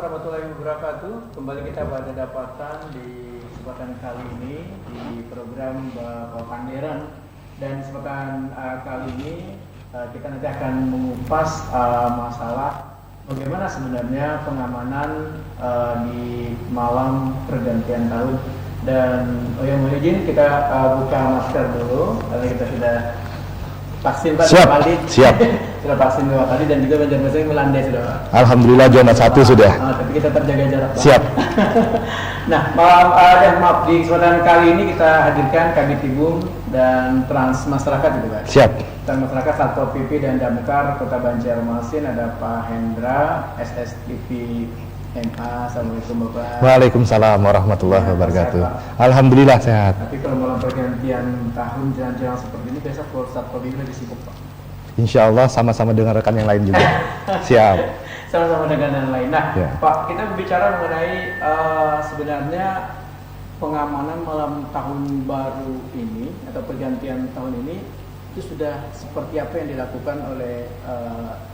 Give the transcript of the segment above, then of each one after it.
warahmatullahi wabarakatuh. Kembali kita pada dapatan di kesempatan kali ini di program Bapak Pangeran. Dan kesempatan kali ini kita nanti akan mengupas masalah bagaimana sebenarnya pengamanan di malam pergantian tahun. Dan yang mohon izin kita buka masker dulu karena kita sudah vaksin Pak siap, dua kali. Siap. Sudah vaksin 2 kali dan juga Banjarmasin melandai sudah Pak. Alhamdulillah zona 1 sudah. Tapi kita terjaga jarak Pak. Siap. Nah, maaf di kesempatan kali ini kita hadirkan Kabid Tibum dan Trans Masyarakat itu Pak. Siap. Trans Masyarakat Satpol PP dan Damkar Kota Banjarmasin, ada Pak Hendra, SSTV MA. Assalamualaikum Bapak. Waalaikumsalam warahmatullahi wabarakatuh. Sehat, Alhamdulillah sehat. Tapi kalau malam pergantian tahun jalan-jalan seperti ini biasa Polres Satpol PP lagi sibuk Pak. Insya Allah sama-sama dengan rekan yang lain juga. Siap. Sama-sama dengan yang lain. Nah, Ya. Pak, kita berbicara mengenai sebenarnya pengamanan malam tahun baru ini atau pergantian tahun ini itu sudah seperti apa yang dilakukan oleh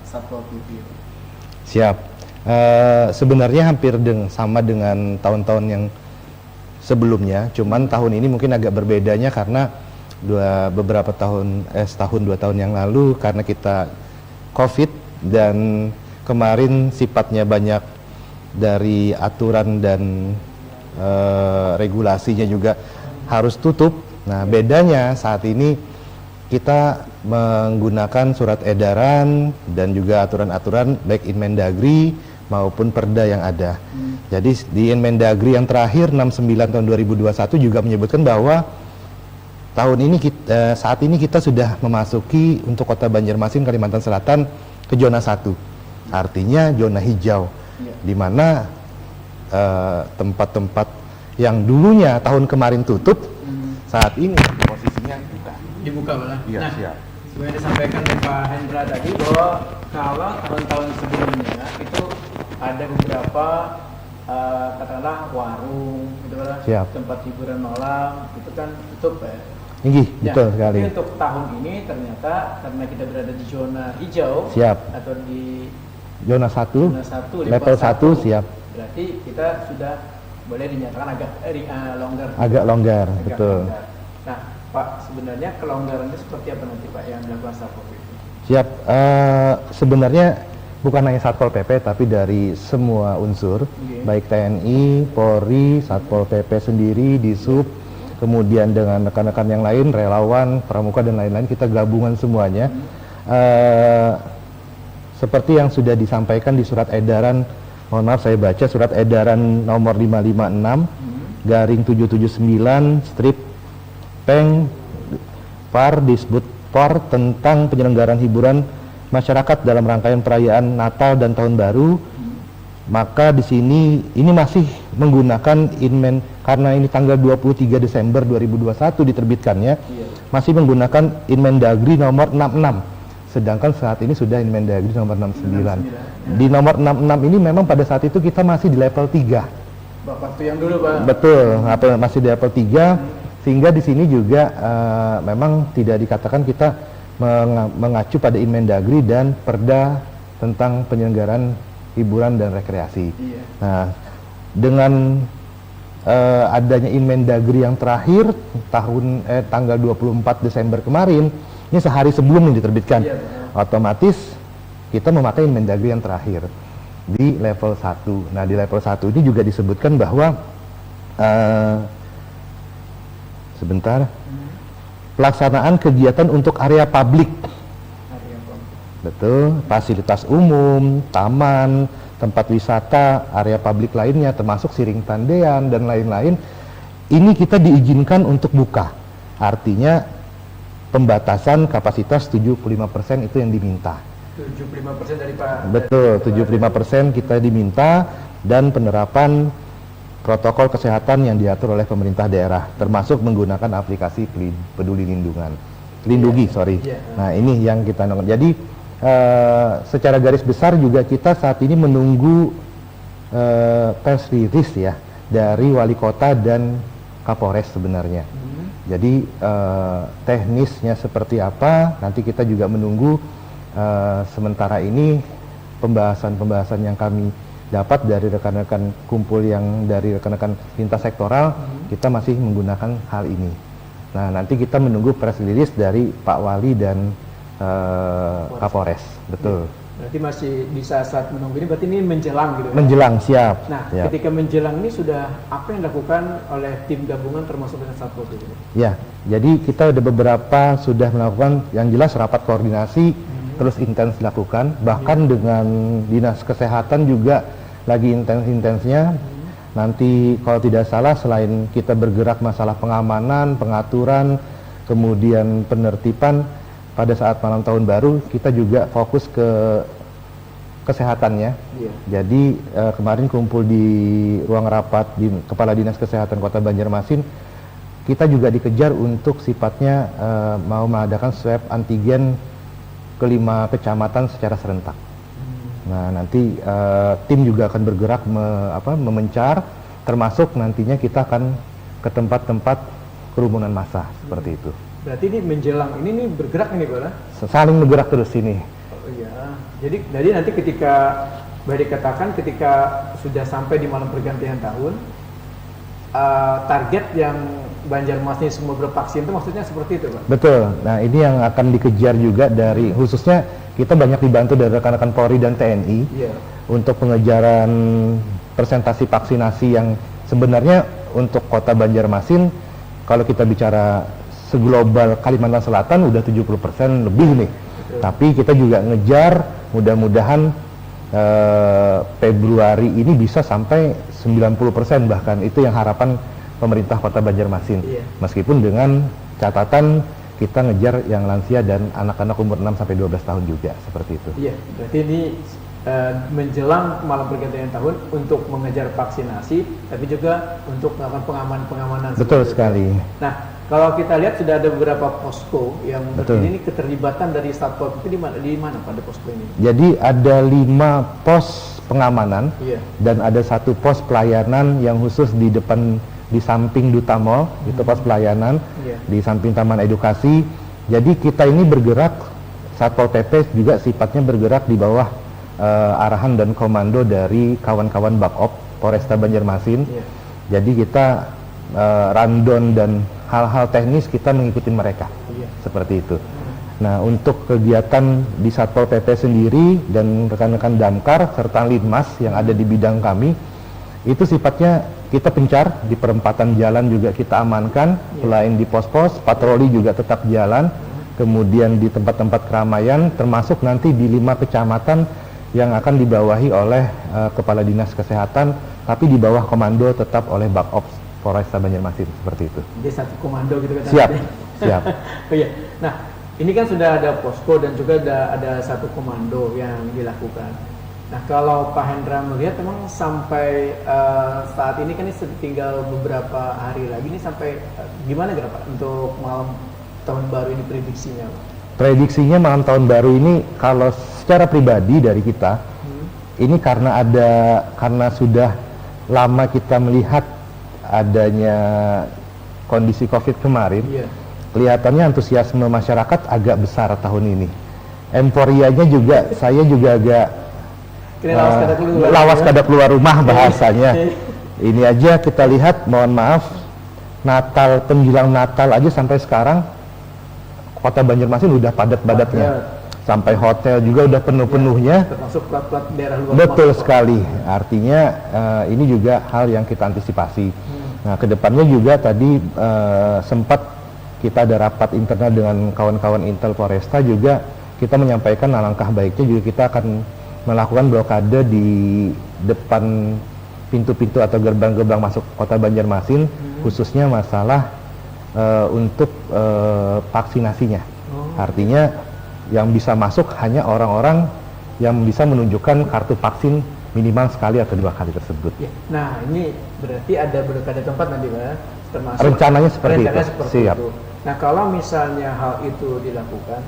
Satpol PP? Siap. Sebenarnya hampir sama dengan tahun-tahun yang sebelumnya, cuman tahun ini mungkin agak berbedanya karena setahun 2 tahun yang lalu karena kita COVID dan kemarin sifatnya banyak dari aturan dan regulasinya juga harus tutup. Nah, bedanya saat ini kita menggunakan surat edaran dan juga aturan-aturan baik Inmendagri maupun Perda yang ada. Jadi di Inmendagri yang terakhir 69 tahun 2021 juga menyebutkan bahwa tahun ini saat ini kita sudah memasuki untuk Kota Banjarmasin Kalimantan Selatan ke zona 1. Artinya zona hijau. Di mana tempat-tempat yang dulunya tahun kemarin tutup saat ini posisinya Dibuka malah. Iya, Nah, siap. sebenarnya disampaikan oleh Pak Hendra tadi bahwa kalau tahun-tahun sebelumnya itu ada beberapa katakanlah warung, gitu kan, Siap. tempat hiburan malam itu kan tutup ya. Tinggi, Ya, betul sekali. tapi untuk tahun ini ternyata karena kita berada di zona hijau Siap. atau di Zona 1, zona 1 level 1 siap. berarti kita sudah boleh dinyatakan agak longgar. Agak longgar, Agak betul. longgar. Nah, Pak, sebenarnya kelonggarannya seperti apa nanti Pak yang dilakukan Satpol PP? Siap. Sebenarnya bukan hanya Satpol PP tapi dari semua unsur, baik TNI, Polri, Satpol PP sendiri, Disub, kemudian dengan rekan-rekan yang lain, relawan, pramuka dan lain-lain, kita gabungan semuanya. Seperti yang sudah disampaikan di surat edaran, mohon maaf saya baca surat edaran nomor 556 garing 779 strip Peng Par Disbud Por tentang penyelenggaraan hiburan masyarakat dalam rangkaian perayaan Natal dan Tahun Baru. Maka di sini ini masih menggunakan Inmen karena ini tanggal 23 Desember 2021 diterbitkannya, masih menggunakan Inmendagri nomor 66. Sedangkan saat ini sudah Inmendagri nomor 69. Di nomor 66 ini memang pada saat itu kita masih di level 3. Waktu yang dulu Pak. Betul, masih di level 3. Sehingga di sini juga memang tidak dikatakan kita mengacu pada Inmendagri dan Perda tentang penyelenggaraan hiburan dan rekreasi. Nah, dengan adanya Inmendagri yang terakhir tanggal 24 Desember kemarin, ini sehari sebelum yang diterbitkan, otomatis kita memakai Inmendagri yang terakhir di level 1. Nah, di level 1 ini juga disebutkan bahwa pelaksanaan kegiatan untuk area publik, betul, fasilitas umum, taman, tempat wisata, area publik lainnya, termasuk siring tandean dan lain-lain, ini kita diizinkan untuk buka. Artinya pembatasan kapasitas 75% itu yang diminta. 75% dari Pak. Betul, 75% kita diminta dan penerapan protokol kesehatan yang diatur oleh pemerintah daerah, termasuk menggunakan aplikasi Peduli Lindungi. Nah, ini yang kita nonton. Jadi secara garis besar juga kita saat ini menunggu press release ya dari wali kota dan Kapolres sebenarnya. Jadi teknisnya seperti apa, nanti kita juga menunggu. Sementara ini pembahasan yang kami dapat dari rekan-rekan kumpul yang dari rekan-rekan lintas sektoral, kita masih menggunakan hal ini. Nah, nanti kita menunggu press release dari Pak Wali dan Kapolres. Betul. Berarti masih di saat menunggu ini, berarti ini menjelang gitu. Menjelang, siap. Nah, siap. ketika menjelang ini sudah apa yang dilakukan oleh tim gabungan termasuk dengan Satpol PP? Ya, jadi kita ada beberapa sudah melakukan yang jelas rapat koordinasi, terus intens dilakukan, bahkan dengan Dinas Kesehatan juga lagi intens-intensnya. Nanti kalau tidak salah selain kita bergerak masalah pengamanan, pengaturan, kemudian penertiban, pada saat malam tahun baru kita juga fokus ke kesehatannya. Jadi kemarin kumpul di ruang rapat di Kepala Dinas Kesehatan Kota Banjarmasin, kita juga dikejar untuk sifatnya mau mengadakan swab antigen ke 5 kecamatan secara serentak. Nah, nanti tim juga akan bergerak memencar, termasuk nantinya kita akan ke tempat-tempat kerumunan massa seperti itu. Berarti ini menjelang ini nih bergerak ini Pak? Saling bergerak terus ini. Oh iya. Jadi nanti ketika boleh dikatakan ketika sudah sampai di malam pergantian tahun, target yang Banjarmasin semua bervaksin itu maksudnya seperti itu Pak? Betul. Nah, ini yang akan dikejar juga dari khususnya kita banyak dibantu dari rekan-rekan Polri dan TNI untuk pengejaran presentasi vaksinasi yang sebenarnya untuk Kota Banjarmasin kalau kita bicara seglobal Kalimantan Selatan udah 70% lebih nih. Tapi kita juga ngejar mudah-mudahan Februari ini bisa sampai 90% bahkan itu yang harapan pemerintah Kota Banjarmasin. Meskipun dengan catatan kita ngejar yang lansia dan anak-anak umur 6 sampai 12 tahun juga seperti itu. Iya, berarti ini menjelang malam pergantian tahun untuk mengejar vaksinasi, tapi juga untuk melakukan pengamanan. Betul sekali. Nah, kalau kita lihat sudah ada beberapa posko yang ini keterlibatan dari Satpol PP di mana pada posko ini? Jadi ada 5 pos pengamanan dan ada 1 pos pelayanan yang khusus di depan di samping Duta Mall, itu pos pelayanan di samping Taman Edukasi. Jadi kita ini bergerak, Satpol PP juga sifatnya bergerak di bawah arahan dan komando dari kawan-kawan Bakop Polresta Banjarmasin. Jadi kita rundown dan hal-hal teknis kita mengikuti mereka, seperti itu. Nah, untuk kegiatan di Satpol PP sendiri dan rekan-rekan Damkar serta Linmas yang ada di bidang kami, itu sifatnya kita pencar di perempatan jalan juga kita amankan, selain di pos-pos, patroli juga tetap jalan, kemudian di tempat-tempat keramaian, termasuk nanti di 5 kecamatan yang akan dibawahi oleh Kepala Dinas Kesehatan, tapi di bawah komando tetap oleh Bakops Polresta Banjarmasin, seperti itu. Jadi satu komando gitu kan? Siap, siap. Oh iya, nah ini kan sudah ada posko dan juga ada satu komando yang dilakukan. Nah, kalau Pak Hendra melihat memang sampai saat ini kan ini tinggal beberapa hari lagi, ini sampai gimana kira Pak untuk malam tahun baru ini prediksinya Pak? Prediksinya malam tahun baru ini kalau secara pribadi dari kita, ini karena sudah lama kita melihat adanya kondisi COVID kemarin, kelihatannya antusiasme masyarakat agak besar tahun ini. Euforianya juga, saya juga agak lawas kada keluar rumah bahasanya. Ini aja kita lihat, mohon maaf, Natal, menjelang Natal aja sampai sekarang Kota Banjarmasin udah padat-padatnya. Sampai hotel juga udah penuh-penuhnya. Termasuk plat-plat daerah luar. Betul sekali. Artinya ini juga hal yang kita antisipasi. Nah, kedepannya juga tadi sempat kita ada rapat internal dengan kawan-kawan Intel Polresta juga kita menyampaikan alangkah baiknya juga kita akan melakukan blokade di depan pintu-pintu atau gerbang-gerbang masuk Kota Banjarmasin, khususnya masalah untuk vaksinasinya. Artinya yang bisa masuk hanya orang-orang yang bisa menunjukkan kartu vaksin minimal sekali atau 2 kali tersebut. Nah, ini berarti ada tempat nanti Pak, termasuk rencananya seperti itu. Siap. Itu. Nah, kalau misalnya hal itu dilakukan,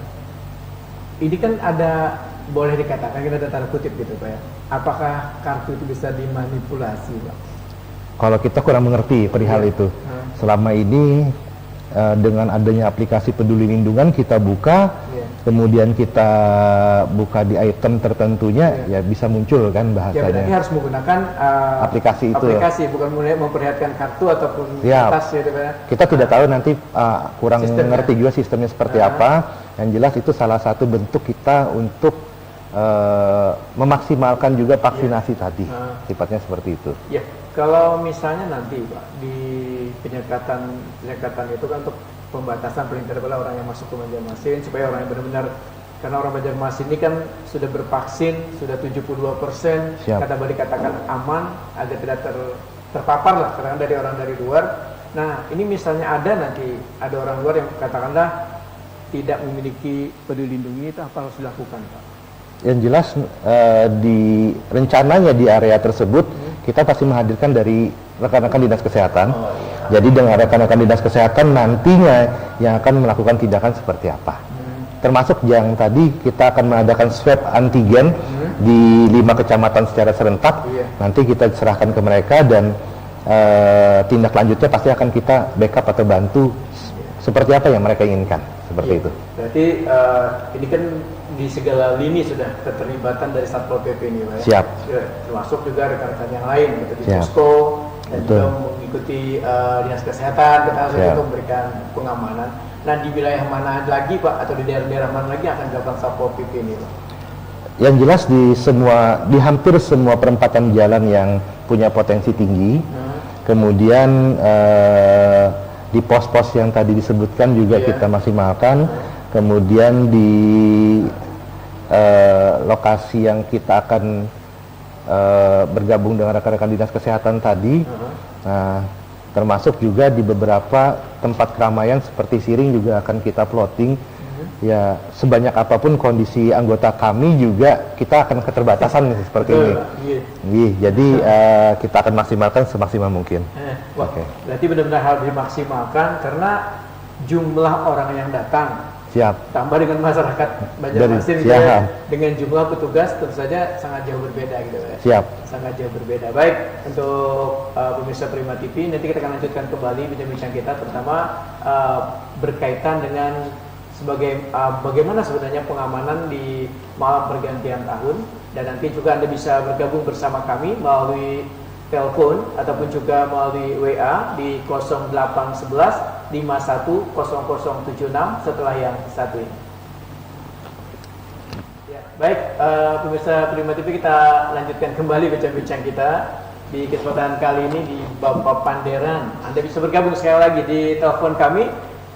ini kan ada, boleh dikatakan kita ada tanda kutip gitu Pak ya, apakah kartu itu bisa dimanipulasi Pak? Kalau kita kurang mengerti perihal itu. Selama ini dengan adanya aplikasi Peduli Lindungan kita buka, kemudian kita buka di item tertentunya, ya bisa muncul kan Ya berarti bahasanya. harus menggunakan Aplikasi itu. aplikasi, bukan memperlihatkan kartu ataupun Ya. kertas gitu kan. Kita tidak tahu nanti kurang Sistemnya. ngerti juga sistemnya seperti apa. Yang jelas itu salah satu bentuk kita untuk memaksimalkan juga vaksinasi tadi. Sifatnya seperti itu. Ya, kalau misalnya nanti Pak di penyekatan itu kan untuk pembatasan paling tidak adalah orang yang masuk ke Banjarmasin supaya orang yang benar-benar, karena orang Banjarmasin ini kan sudah bervaksin, sudah 72%, Siap. kata balik katakan aman agar tidak terpapar lah karena dari orang dari luar. Nah, ini misalnya ada orang luar yang katakanlah tidak memiliki peduli lindungi, itu apa harus dilakukan Pak? Yang jelas di rencananya di area tersebut kita pasti menghadirkan dari rekan-rekan dinas kesehatan. Jadi dengan rekan-rekan dinas kesehatan nantinya yang akan melakukan tindakan seperti apa. Termasuk yang tadi kita akan mengadakan swab antigen di 5 kecamatan secara serentak. Nanti kita serahkan ke mereka dan tindak lanjutnya pasti akan kita backup atau bantu seperti apa yang mereka inginkan. Seperti itu. Berarti ini kan di segala lini sudah keterlibatan dari Satpol PP ini Pak ya? Siap. Termasuk juga rekan-rekan yang lain gitu, di Siap. posko dan Betul. juga mengikuti dinas kesehatan kita Siap. untuk memberikan pengamanan. Nah di wilayah mana lagi Pak atau di daerah-daerah mana lagi akan dilakukan Satpol PP ini Pak? Yang jelas di hampir semua perempatan jalan yang punya potensi tinggi. Kemudian di pos-pos yang tadi disebutkan juga kita maksimalkan. Kemudian di lokasi yang kita akan bergabung dengan rekan-rekan dinas kesehatan tadi, termasuk juga di beberapa tempat keramaian seperti Siring juga akan kita plotting. Ya sebanyak apapun kondisi anggota kami juga kita akan keterbatasan seperti ini. Jadi kita akan maksimalkan semaksimal mungkin. Oke. Berarti benar-benar harus dimaksimalkan karena jumlah orang yang datang Siap. tambah dengan masyarakat Banjarmasin gitu Siap. ya, dengan jumlah petugas tentu saja sangat jauh berbeda gitu ya. Siap. Sangat jauh berbeda. Baik, untuk pemirsa Prima TV nanti kita akan lanjutkan kembali bincang-bincang kita terutama berkaitan dengan bagaimana sebenarnya pengamanan di malam pergantian tahun, dan nanti juga Anda bisa bergabung bersama kami melalui telepon ataupun juga melalui WA di 0811 51 0076 setelah yang satu ini. Ya, baik, pemirsa Prima TV, kita lanjutkan kembali bincang-bincang kita di kesempatan kali ini di Bapak Panderan. Anda bisa bergabung sekali lagi di telepon kami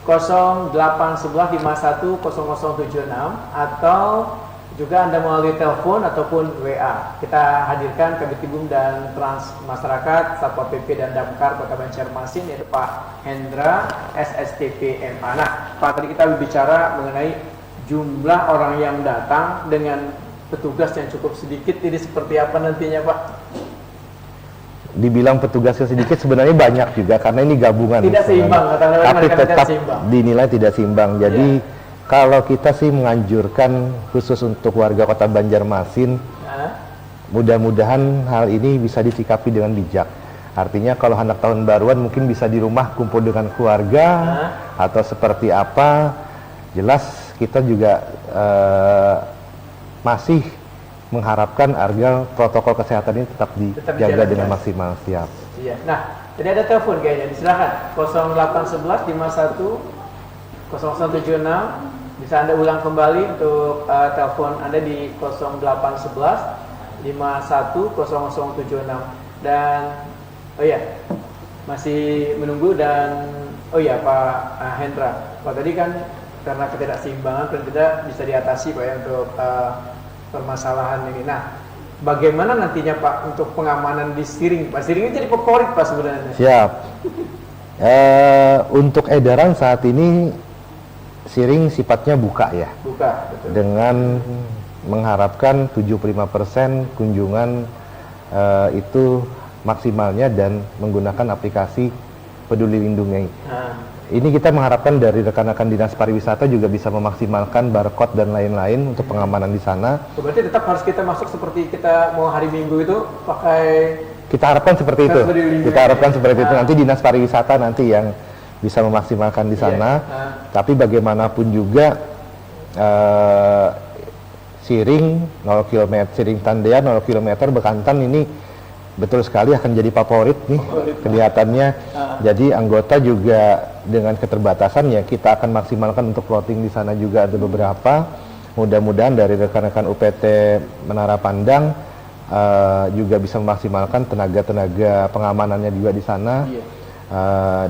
0811 51 0076 atau juga Anda melalui telepon ataupun WA. Kita hadirkan Kabid Hukum dan Trans Masyarakat Satpol PP dan Damkar Kota Banjarmasin, yaitu Pak Hendra SSTP MA. Nah, Pak, tadi kita berbicara mengenai jumlah orang yang datang dengan petugas yang cukup sedikit. Ini seperti apa nantinya Pak? Dibilang petugasnya sedikit sebenarnya banyak juga karena ini gabungan. Tidak seimbang, tapi mereka tetap tidak seimbang. dinilai tidak seimbang. Jadi kalau kita sih menganjurkan khusus untuk warga Kota Banjarmasin, mudah-mudahan hal ini bisa disikapi dengan bijak. Artinya kalau anak tahun baruan mungkin bisa di rumah kumpul dengan keluarga atau seperti apa. Jelas kita juga masih mengharapkan agar protokol kesehatan ini tetap dijaga dengan maksimal. Siap. Iya. Nah, jadi ada telepon kayaknya, silakan 0811 51 0076. Bisa Anda ulang kembali untuk telepon Anda di 0811 51 0076. Dan masih menunggu. Dan Pak Hendra, Pak, tadi kan karena ketidakseimbangan dan tidak bisa diatasi Pak ya untuk permasalahan ini. Nah, bagaimana nantinya Pak untuk pengamanan di Siring? Pak, Siring ini jadi favorit Pak sebenarnya. Siap. Untuk edaran saat ini Siring sifatnya buka ya. Buka, betul. Dengan mengharapkan 75% kunjungan itu maksimalnya dan menggunakan aplikasi Peduli Lindungi. Ini kita mengharapkan dari rekan-rekan dinas pariwisata juga bisa memaksimalkan barcode dan lain-lain untuk pengamanan di sana. Berarti tetap harus kita masuk seperti kita mau hari Minggu itu pakai. Kita harapkan seperti itu. Kita harapkan seperti itu. Nanti dinas pariwisata nanti yang bisa memaksimalkan di sana. Tapi bagaimanapun juga Siring 0 km, Siring Tandean 0 km Bekantan ini betul sekali akan jadi favorit nih kelihatannya. Jadi anggota juga dengan keterbatasan ya kita akan maksimalkan untuk plotting di sana juga ada beberapa. Mudah-mudahan dari rekan-rekan UPT Menara Pandang juga bisa memaksimalkan tenaga-tenaga pengamanannya juga di sana.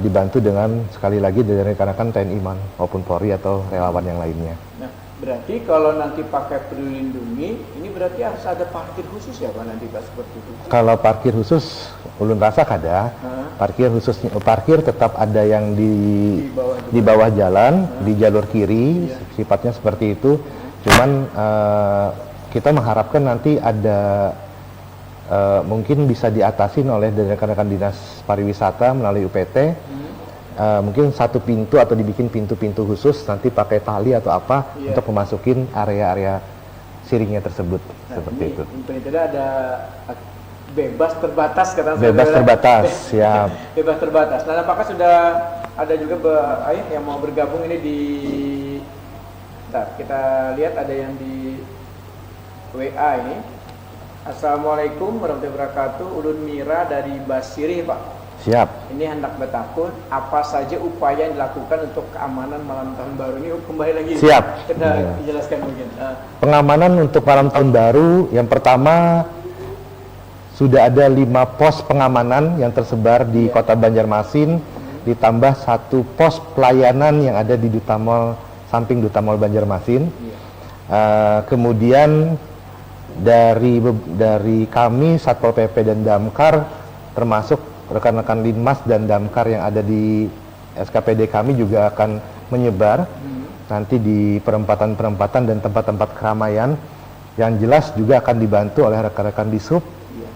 Dibantu dengan sekali lagi dari rekan-rekan TNI maupun Polri atau relawan yang lainnya. Nah, berarti kalau nanti pakai Peduli Lindungi, ini berarti harus ada parkir khusus ya Pak nanti Pak seperti itu? Kalau parkir khusus, ulun rasa ada. Parkir tetap ada yang di bawah jalan, di jalur kiri, sifatnya seperti itu. Cuman kita mengharapkan nanti ada mungkin bisa diatasin oleh rekan-rekan dinas pariwisata melalui UPT. Mungkin satu pintu atau dibikin pintu-pintu khusus nanti pakai tali atau apa untuk memasukin area-area siringnya tersebut. Seperti itu. Ini ada bebas terbatas katanya. Bebas terbatas, siap. Bebas terbatas. Nah, apakah sudah ada juga yang mau bergabung ini di Bentar, kita lihat ada yang di WA ini. Assalamualaikum warahmatullahi wabarakatuh. Ulun Mira dari Basiri Pak. Siap. Ini hendak bertakun apa saja upaya yang dilakukan untuk keamanan malam tahun baru ini? Kembali lagi. Siap. Kita dijelaskan mungkin. Pengamanan untuk malam tahun baru yang pertama sudah ada 5 pos pengamanan yang tersebar di Kota Banjarmasin, ditambah 1 pos pelayanan yang ada di Duta Mall samping Duta Mall Banjarmasin. Kemudian dari kami Satpol PP dan Damkar termasuk rekan-rekan Linmas dan Damkar yang ada di SKPD kami juga akan menyebar nanti di perempatan-perempatan dan tempat-tempat keramaian yang jelas juga akan dibantu oleh rekan-rekan Disub,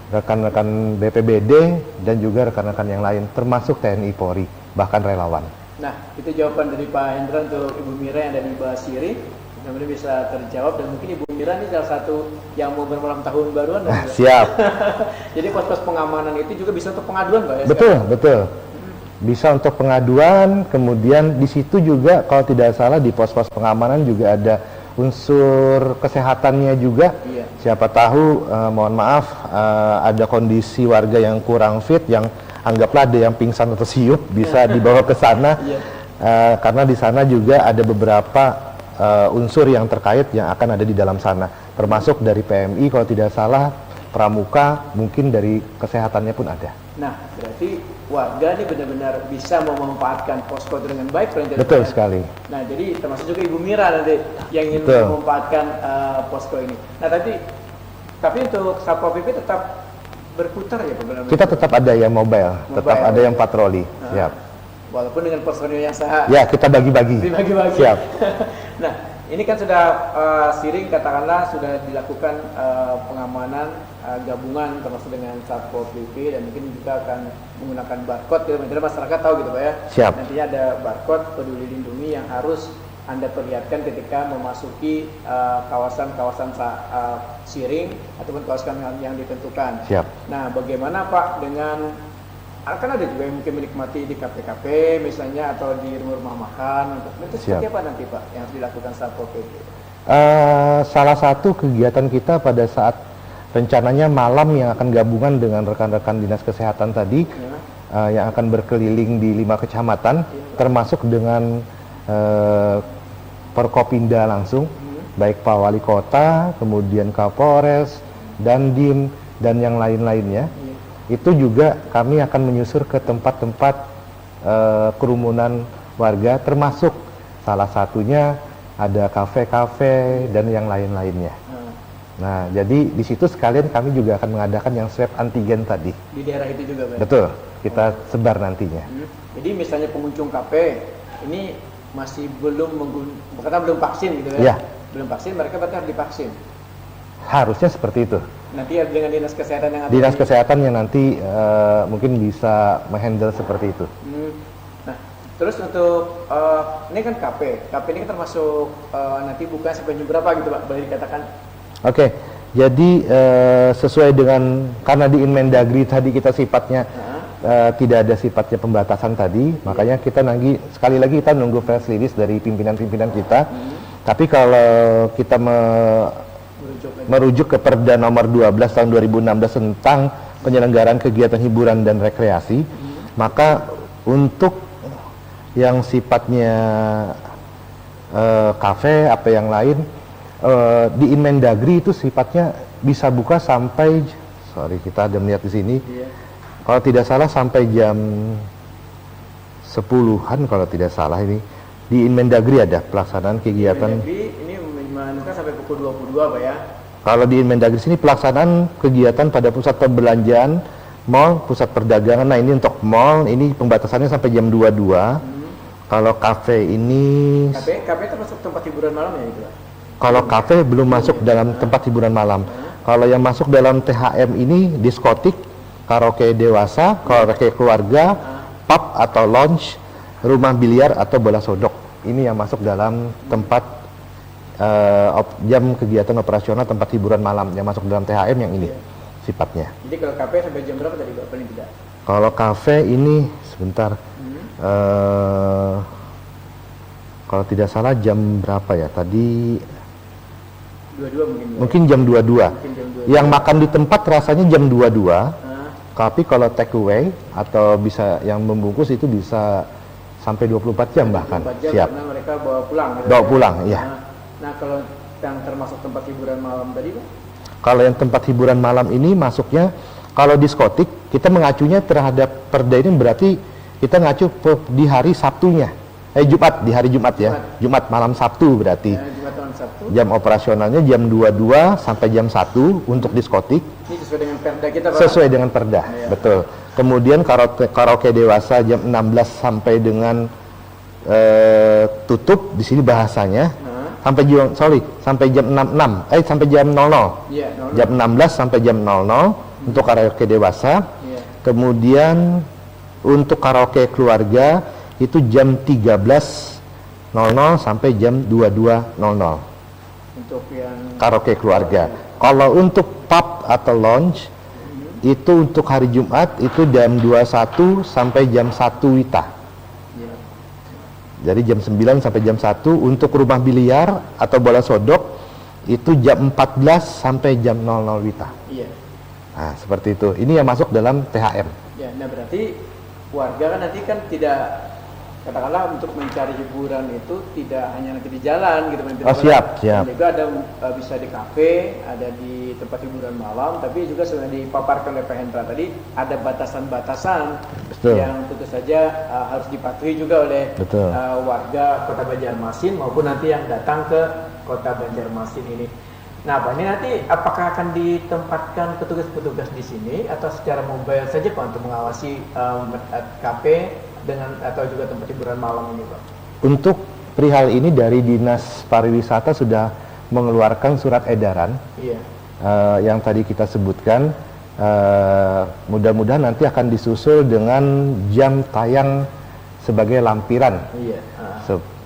rekan-rekan BPBD dan juga rekan-rekan yang lain termasuk TNI Polri bahkan relawan. Nah, itu jawaban dari Pak Hendra untuk Ibu Mira yang ada di Basiri. Mudah-mudahan bisa terjawab dan mungkin Ibu Mira ini salah satu yang mau bermalam tahun baruan. Siap. Jadi pos-pos pengamanan itu juga bisa untuk pengaduan Pak ya? Betul, betul. Bisa untuk pengaduan, kemudian di situ juga kalau tidak salah di pos-pos pengamanan juga ada unsur kesehatannya juga. Siapa tahu, mohon maaf, ada kondisi warga yang kurang fit, yang anggaplah ada yang pingsan atau siup, bisa dibawa ke sana. Karena di sana juga ada beberapa unsur yang terkait yang akan ada di dalam sana, termasuk dari PMI kalau tidak salah, Pramuka, mungkin dari kesehatannya pun ada. Nah, berarti warga ini benar-benar bisa memanfaatkan posko dengan baik. Betul sekali. Nah, jadi termasuk juga Ibu Mira nanti yang ingin memanfaatkan posko ini. Nah, tapi untuk Satpol PP tetap berputar ya Pak? Kita tetap ada yang mobile, tetap ada yang patroli. Siap. Walaupun dengan personil yang sah. Ya, kita bagi-bagi. Dibagi-bagi. Siap. Nah, ini kan sudah siring katakanlah sudah dilakukan pengamanan gabungan termasuk dengan Satpol PP dan mungkin juga akan menggunakan barcode. Jadi masyarakat tahu gitu Pak ya. Siap. Nantinya ada barcode Peduli Lindungi yang harus Anda perlihatkan ketika memasuki kawasan-kawasan siring ataupun kawasan yang ditentukan. Siap. Nah, bagaimana Pak dengan akan ada juga yang mungkin menikmati di KPKP misalnya atau di rumah makan. Itu seperti apa nanti Pak yang harus dilakukan Satpol PP? Salah satu kegiatan kita pada saat rencananya malam yang akan gabungan dengan rekan-rekan dinas kesehatan tadi yang akan berkeliling di 5 kecamatan termasuk dengan Forkopimda langsung, baik Pak Wali Kota, kemudian Kapolres, Dandim dan yang lain-lainnya. Itu juga kami akan menyusur ke tempat-tempat kerumunan warga, termasuk salah satunya ada kafe-kafe dan yang lain-lainnya. Nah, jadi di situ sekalian kami juga akan mengadakan yang swab antigen tadi. Di daerah itu juga, Pak? Betul, kita sebar nantinya. Jadi misalnya pengunjung kafe ini masih belum vaksin gitu ya? Belum vaksin, mereka berarti harus divaksin? Harusnya seperti itu. Nanti dengan dinas kesehatan yang ada dinas kesehatan yang nanti mungkin bisa menghandle seperti itu. Nah, terus untuk ini kan KP ini kan termasuk nanti buka sampai jam berapa gitu Pak, boleh dikatakan? Oke, jadi sesuai dengan karena di Inmendagri tadi kita sifatnya tidak ada sifatnya pembatasan tadi, makanya kita sekali lagi kita nunggu press release dari pimpinan-pimpinan kita. Tapi kalau kita merujuk ke Perda nomor 12 tahun 2016 tentang penyelenggaraan kegiatan hiburan dan rekreasi, maka untuk yang sifatnya kafe apa yang lain di Inmendagri itu sifatnya bisa buka sampai, kita ada melihat di sini, kalau tidak salah sampai jam 10-an kalau tidak salah ini di Inmendagri ada pelaksanaan kegiatan. Inmendagri ini menunjukkan sampai pukul 22 Pak ya. Kalau di Inmendagri sini pelaksanaan kegiatan pada pusat perbelanjaan, mall, pusat perdagangan. Nah ini untuk mall ini pembatasannya sampai jam 22. Kalau kafe ini, kafe termasuk tempat hiburan malam ya itu Pak? Kalau kafe belum masuk dalam tempat hiburan malam. Kalau yang masuk dalam THM ini diskotik, karaoke dewasa, karaoke keluarga, pub atau lounge, rumah biliar atau bola sodok. Ini yang masuk dalam tempat jam kegiatan operasional tempat hiburan malam yang masuk dalam THM yang ini sifatnya. Jadi kalau kafe sampai jam berapa tadi Pak paling tidak? Kalau kafe ini sebentar, kalau tidak salah jam berapa ya tadi? 22 mungkin jam 22. Yang makan di tempat rasanya jam 22. Tapi kalau take away atau bisa yang membungkus itu bisa sampai 24 jam bahkan. 24 jam Siap. karena mereka bawa pulang. Bawa pulang, iya. Nah, kalau yang termasuk tempat hiburan malam tadi Pak? Kalau yang tempat hiburan malam ini masuknya, kalau diskotik kita mengacunya terhadap perda ini berarti kita ngacu di hari Sabtunya. Jumat, di hari Jumat ya. Jumat malam Sabtu berarti. Jumat malam Sabtu. Jam operasionalnya jam 22 sampai jam 1 untuk diskotik. Ini sesuai dengan perda kita Pak? Sesuai dengan perda, betul. Kemudian karaoke dewasa jam 16 sampai dengan tutup di sini bahasanya. Sampai jam 66, sampai jam 00. Iya, 00. Jam 16 sampai jam 00 untuk karaoke dewasa. Kemudian untuk karaoke keluarga itu jam 13.00 sampai jam 22.00 untuk yang karaoke keluarga. Kalau untuk pub atau lounge itu untuk hari Jumat itu jam 21 sampai jam 1 WITA. Jadi jam 9 sampai jam 1. Untuk rumah biliar atau bola sodok itu jam 14 sampai jam 00 WITA. Iya. Nah, seperti itu. Ini yang masuk dalam THM. Ya, nah berarti warga kan nanti kan tidak, katakanlah untuk mencari hiburan itu tidak hanya nanti di jalan gitu. Oh siap. Juga ada bisa di kafe, ada di tempat hiburan malam, tapi juga sudah dipaparkan oleh Pak Hendra tadi ada batasan-batasan yang tentu saja harus dipatuhi juga oleh warga Kota Banjarmasin maupun nanti yang datang ke Kota Banjarmasin ini. Nah, Pak, ini nanti apakah akan ditempatkan petugas-petugas di sini atau secara mobile saja Pak untuk mengawasi kafe dengan atau juga tempat hiburan malam ini Pak? Untuk perihal ini dari Dinas Pariwisata sudah mengeluarkan surat edaran yang tadi kita sebutkan. Mudah-mudahan nanti akan disusul dengan jam tayang sebagai lampiran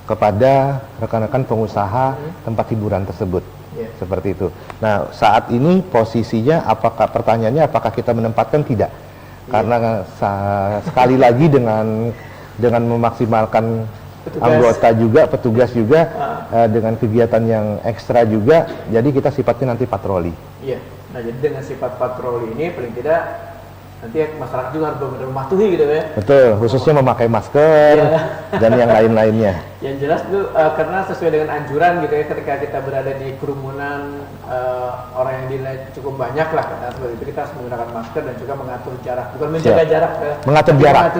kepada rekan-rekan pengusaha tempat hiburan tersebut. Seperti itu. Nah, saat ini posisinya pertanyaannya apakah kita menempatkan? Tidak. Karena sekali lagi dengan memaksimalkan anggota juga, petugas juga dengan kegiatan yang ekstra juga, jadi kita sifatnya nanti patroli. Iya. Nah, jadi dengan sifat patroli ini paling tidak nanti masyarakat juga harus benar-benar mematuhi gitu ya. Betul, khususnya memakai masker dan yang lain-lainnya. Yang jelas itu karena sesuai dengan anjuran gitu ya, ketika kita berada di kerumunan orang yang dinilai cukup banyak lah, seperti itu kita harus menggunakan masker dan juga mengatur jarak, bukan menjaga jarak, mengatur jarak.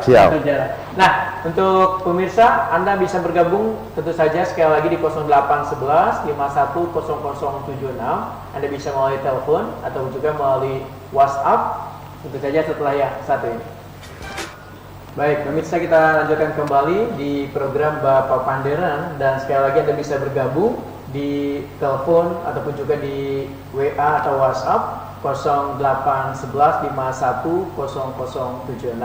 Siap. Mengatur jarak. Nah, untuk pemirsa, Anda bisa bergabung tentu saja sekali lagi di 0811 510076. Anda bisa melalui telepon atau juga melalui WhatsApp. Tentu saja setelah yang satu ini. Baik, pemirsa, kita lanjutkan kembali di program Bapak Panderan dan sekali lagi Anda bisa bergabung di telepon ataupun juga di WA atau WhatsApp 0811 510076.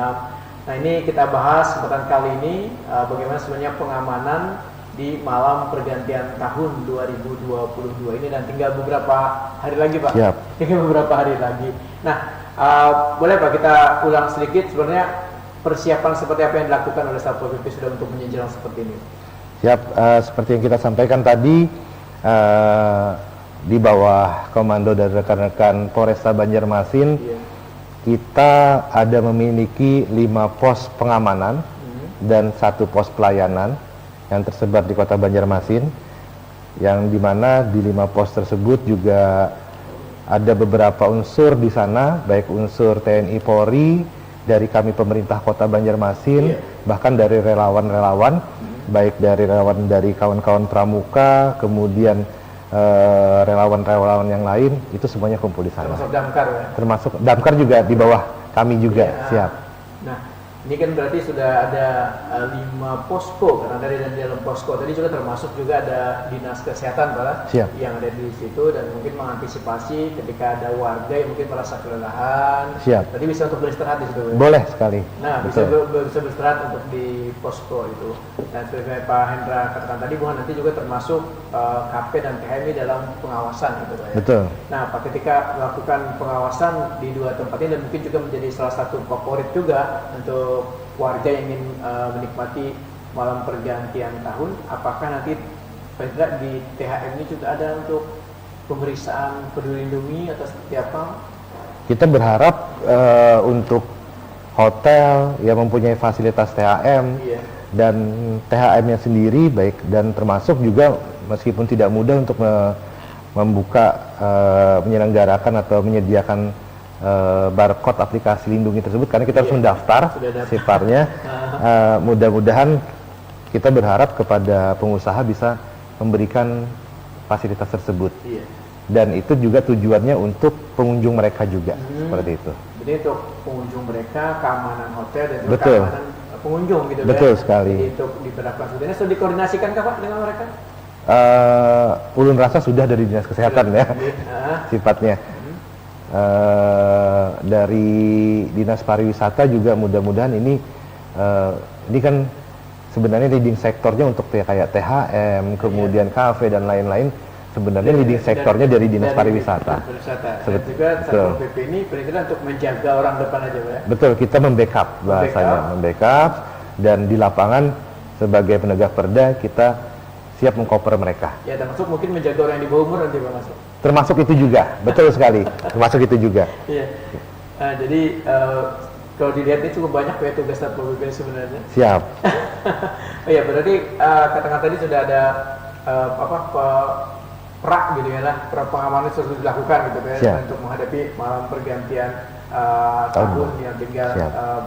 Nah, ini kita bahas kesempatan kali ini bagaimana sebenarnya pengamanan di malam pergantian tahun 2022 ini dan tinggal beberapa hari lagi Pak. Siap. Tinggal beberapa hari lagi. Nah, boleh Pak kita ulang sedikit sebenarnya persiapan seperti apa yang dilakukan oleh Satpol PP sudah untuk menjelang seperti ini? Siap, seperti yang kita sampaikan tadi, di bawah komando dari rekan-rekan Polresta Banjarmasin, kita ada memiliki 5 pos pengamanan dan 1 pos pelayanan yang tersebar di Kota Banjarmasin, yang dimana di 5 pos tersebut juga ada beberapa unsur di sana, baik unsur TNI Polri, dari kami pemerintah Kota Banjarmasin, bahkan dari relawan-relawan, baik dari relawan dari kawan-kawan pramuka, kemudian relawan-relawan yang lain, itu semuanya kumpul di sana. Termasuk damkar ya? Termasuk damkar juga di bawah kami juga, siap. Nah, ini kan berarti sudah ada 5 posko, karena dari dalam posko tadi juga termasuk juga ada dinas kesehatan Pak, Siap. yang ada di situ, dan mungkin mengantisipasi ketika ada warga yang mungkin merasa kelelahan. Siap. Tadi bisa untuk beristirahat di situ. Boleh sekali. Nah, bisa beristirahat untuk di posko itu. Dan seperti Pak Hendra katakan tadi, bahwa nanti juga termasuk KP dan THMI dalam pengawasan gitu Pak ya. Betul. Nah, Pak, ketika melakukan pengawasan di 2 tempat ini, dan mungkin juga menjadi salah satu favorit juga untuk warga yang ingin menikmati malam pergantian tahun, apakah nanti Pak Hendra di THM ini juga ada untuk pemeriksaan peduli lindungi atau seperti apa? Kita berharap untuk hotel yang mempunyai fasilitas THM dan THM-nya sendiri baik, dan termasuk juga meskipun tidak mudah untuk membuka, menyelenggarakan atau menyediakan barcode aplikasi lindungi tersebut, karena kita harus mendaftar sifatnya. Mudah-mudahan kita berharap kepada pengusaha bisa memberikan fasilitas tersebut. Dan itu juga tujuannya untuk pengunjung mereka juga, seperti itu. Jadi untuk pengunjung mereka, keamanan hotel dan juga Betul. keamanan pengunjung gitu. Betul ya? sekali. Jadi untuk diberlakukan sudah. Sudah dikoordinasikan Pak dengan mereka? Ulun rasa sudah dari dinas kesehatan ya, sifatnya. Dari dinas pariwisata juga mudah-mudahan ini kan sebenarnya leading sektornya untuk kayak THM, kemudian kafe dan lain-lain, sebenarnya leading sektornya dari dinas pariwisata. Dan juga Satpol PP ini berarti untuk menjaga orang depan aja Pak ya? Betul, kita membackup bahasanya, membackup, dan di lapangan sebagai penegak perda kita siap mengcover mereka. Ya, termasuk mungkin menjaga orang yang di bawah umur nanti Pak Mas. Termasuk itu juga, betul sekali, termasuk itu juga. Iya. Jadi kalau dilihat ini cukup banyak ya tugas Satpol PP sebenarnya. Siap. Oh ya, berarti katakan tadi sudah ada perak gitu ya lah, pengamanan sudah dilakukan gitu ya, untuk menghadapi malam pergantian tahun yang tinggal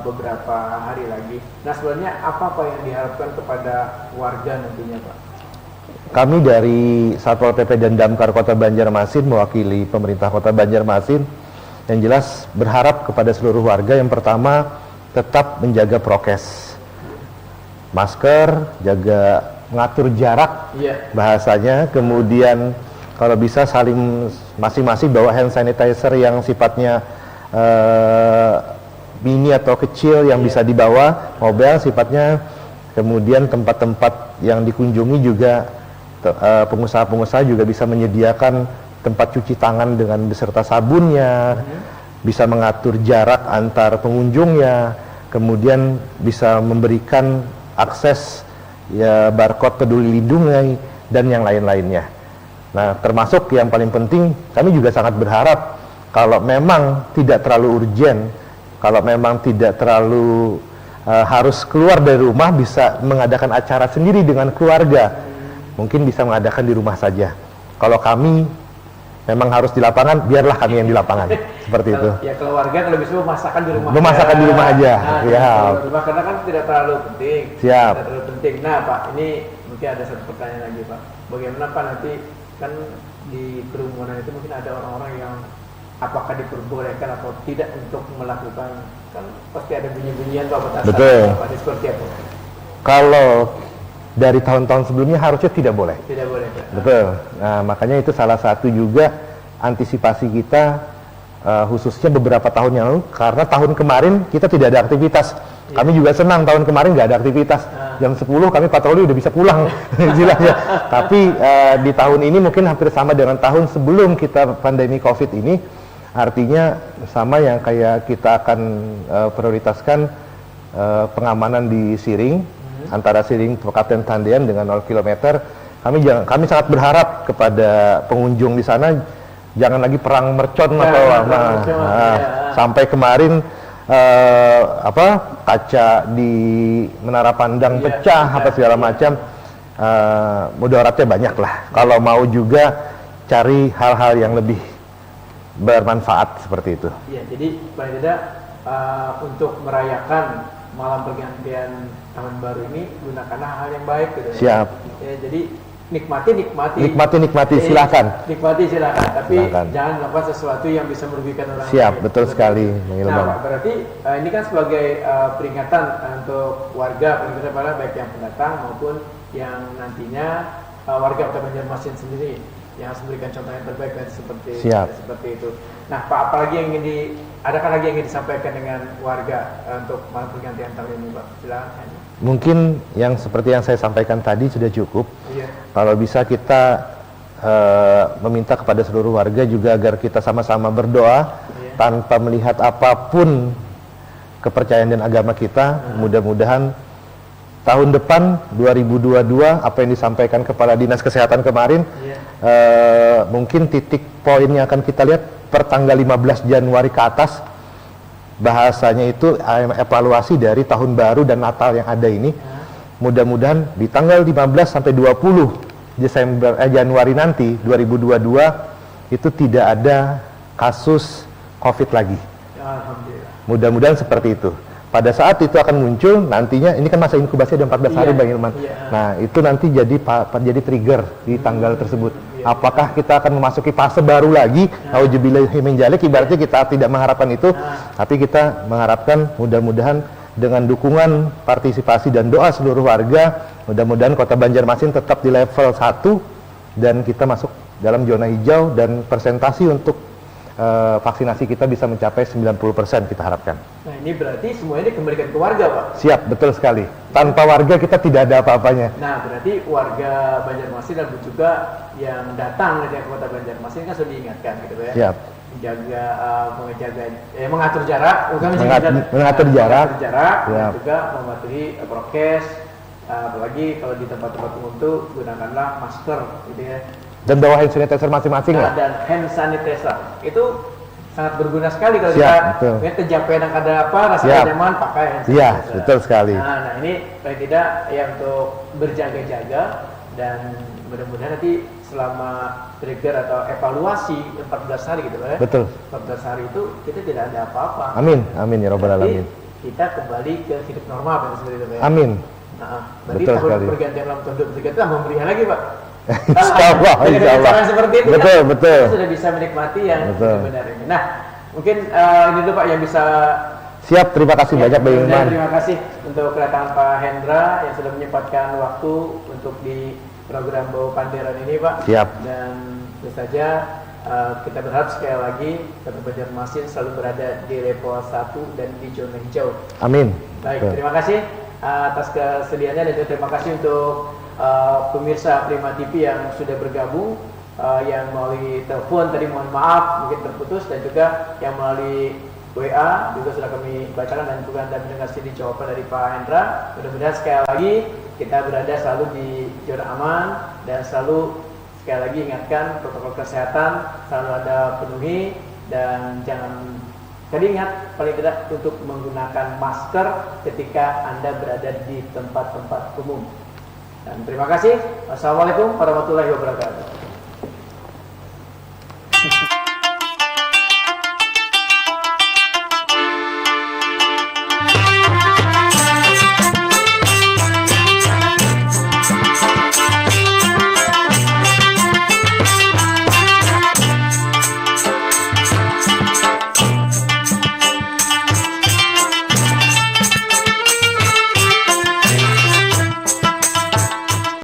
beberapa hari lagi. Nah, sebenarnya apa yang diharapkan kepada warga nantinya Pak? Kami dari Satpol PP dan Damkar Kota Banjarmasin mewakili pemerintah Kota Banjarmasin, yang jelas berharap kepada seluruh warga yang pertama tetap menjaga prokes, masker, jaga mengatur jarak bahasanya, kemudian kalau bisa saling masing-masing bawa hand sanitizer yang sifatnya mini atau kecil yang bisa dibawa mobil sifatnya, kemudian tempat-tempat yang dikunjungi juga pengusaha-pengusaha juga bisa menyediakan tempat cuci tangan dengan beserta sabunnya, bisa mengatur jarak antar pengunjungnya, kemudian bisa memberikan akses barcode peduli lindungi dan yang lain-lainnya. Nah, termasuk yang paling penting, kami juga sangat berharap kalau memang tidak terlalu urgent, kalau memang tidak terlalu harus keluar dari rumah, bisa mengadakan acara sendiri dengan keluarga. Mungkin bisa mengadakan di rumah saja. Kalau kami memang harus di lapangan, biarlah kami yang di lapangan. Seperti itu. Ya, keluarga kalau bisa memasakkan di rumah. Memasakkan di rumah aja. Rumah karena kan tidak terlalu penting. Siap. Tidak terlalu penting. Nah Pak, ini mungkin ada satu pertanyaan lagi Pak. Bagaimana Pak nanti kan di kerumunan itu mungkin ada orang-orang yang apakah diperbolehkan atau tidak untuk melakukan, kan pasti ada bunyi-bunyian Pak petasan. Betul. Pak, seperti apa? Kalau dari tahun-tahun sebelumnya harusnya tidak boleh. Tidak boleh. Pak. Betul. Nah, makanya itu salah satu juga antisipasi kita, khususnya beberapa tahun yang lalu, karena tahun kemarin kita tidak ada aktivitas. Kami juga senang tahun kemarin nggak ada aktivitas. Jam 10 kami patroli udah bisa pulang, istilahnya. Tapi di tahun ini mungkin hampir sama dengan tahun sebelum kita pandemi COVID ini. Artinya sama yang kayak kita akan prioritaskan pengamanan di Siring, antara Siring Kabupaten Tendian dengan 0 km. Kami sangat berharap kepada pengunjung di sana jangan lagi perang mercon atau sampai kemarin kaca di menara pandang pecah apa segala macam. Mudaratnya banyak lah. Kalau mau juga cari hal-hal yang lebih bermanfaat seperti itu. Iya, jadi paling tidak untuk merayakan malam pergantian tahun baru ini gunakanlah hal yang baik gitu. Siap. Ya, jadi nikmati. Silakan. Nikmati silakan, tapi Silakan. jangan melakukan sesuatu yang bisa merugikan orang lain. Siap, betul sekali. Nah, Pak, berarti ini kan sebagai peringatan untuk warga para baik yang pendatang maupun yang nantinya warga Kota Banjarmasin sendiri yang harus memberikan contoh yang terbaik dan seperti itu. Nah, Pak, adakah lagi yang ingin disampaikan dengan warga untuk malam pergantian tahun ini, Pak? Silakan. Mungkin yang seperti yang saya sampaikan tadi sudah cukup. Iya. Kalau bisa kita meminta kepada seluruh warga juga agar kita sama-sama berdoa tanpa melihat apapun kepercayaan dan agama kita. Mudah-mudahan tahun depan 2022 apa yang disampaikan Kepala Dinas Kesehatan kemarin mungkin titik poinnya akan kita lihat per tanggal 15 Januari ke atas. Bahasanya itu evaluasi dari tahun baru dan Natal yang ada ini. Mudah-mudahan di tanggal 15 sampai 20 Januari nanti 2022 itu tidak ada kasus COVID lagi. Alhamdulillah. Mudah-mudahan seperti itu. Pada saat itu akan muncul nantinya, ini kan masa inkubasi ada 14 hari Bang Hilman. Nah, itu nanti jadi trigger di tanggal tersebut. Apakah kita akan memasuki fase baru lagi? Auzubillahi min dzalik, ibaratnya kita tidak mengharapkan itu, tapi kita mengharapkan mudah-mudahan dengan dukungan, partisipasi dan doa seluruh warga, mudah-mudahan Kota Banjarmasin tetap di level 1 dan kita masuk dalam zona hijau dan presentasi untuk vaksinasi kita bisa mencapai 90% kita harapkan. Nah, ini berarti semuanya dikembalikan ke warga, Pak? Siap, betul sekali. Tanpa warga kita tidak ada apa-apanya. Nah, berarti warga Banjarmasin dan juga yang datang dari Kota Banjarmasin kan sudah diingatkan gitu ya. Siap. Mengatur jarak, mengatur jarak, dan juga mematuhi prokes, apalagi kalau di tempat-tempat umum itu gunakanlah masker gitu ya. Dan bawa hand sanitizer masing-masing lah. Dan hand sanitizer itu sangat berguna sekali kalau kita kecapean ada apa rasanya nyaman pakai hand sanitizer. Iya, betul sekali. Nah, ini paling tidak ya untuk berjaga-jaga dan mudah-mudahan nanti selama trigger atau evaluasi 14 hari gitu ya. Betul. 14 hari itu kita tidak ada apa-apa. Amin, amin ya Rabbal alamin. Kita kembali ke hidup normal seperti itu ya. Amin. Nah, berarti tahun pergantian dalam tahun 2023 itu memberikan lagi, Pak. Insyaallah. Seperti itu betul, kan, betul. kita sudah bisa menikmati yang benar ini. Nah, mungkin ini dulu Pak yang bisa. Siap, terima kasih banyak Bang Hilman. Terima kasih untuk kedatangan Pak Hendra yang sudah menyempatkan waktu untuk di program Bau Panderan ini, Pak. Siap. Dan tentu saja kita berharap sekali lagi Kota Banjarmasin selalu berada di level 1 dan di zona hijau. Amin. Baik, terima kasih atas kesediaannya dan juga terima kasih untuk pemirsa Prima TV yang sudah bergabung, yang melalui telepon tadi mohon maaf mungkin terputus, dan juga yang melalui WA juga sudah kami bacakan dan juga Anda mendengar sini jawaban dari Pak Hendra. Mudah-mudahan sekali lagi kita berada selalu di zona aman dan selalu sekali lagi ingatkan protokol kesehatan selalu Anda penuhi dan jangan tadi ingat paling tidak untuk menggunakan masker ketika Anda berada di tempat-tempat umum. Dan terima kasih. Wassalamualaikum warahmatullahi wabarakatuh.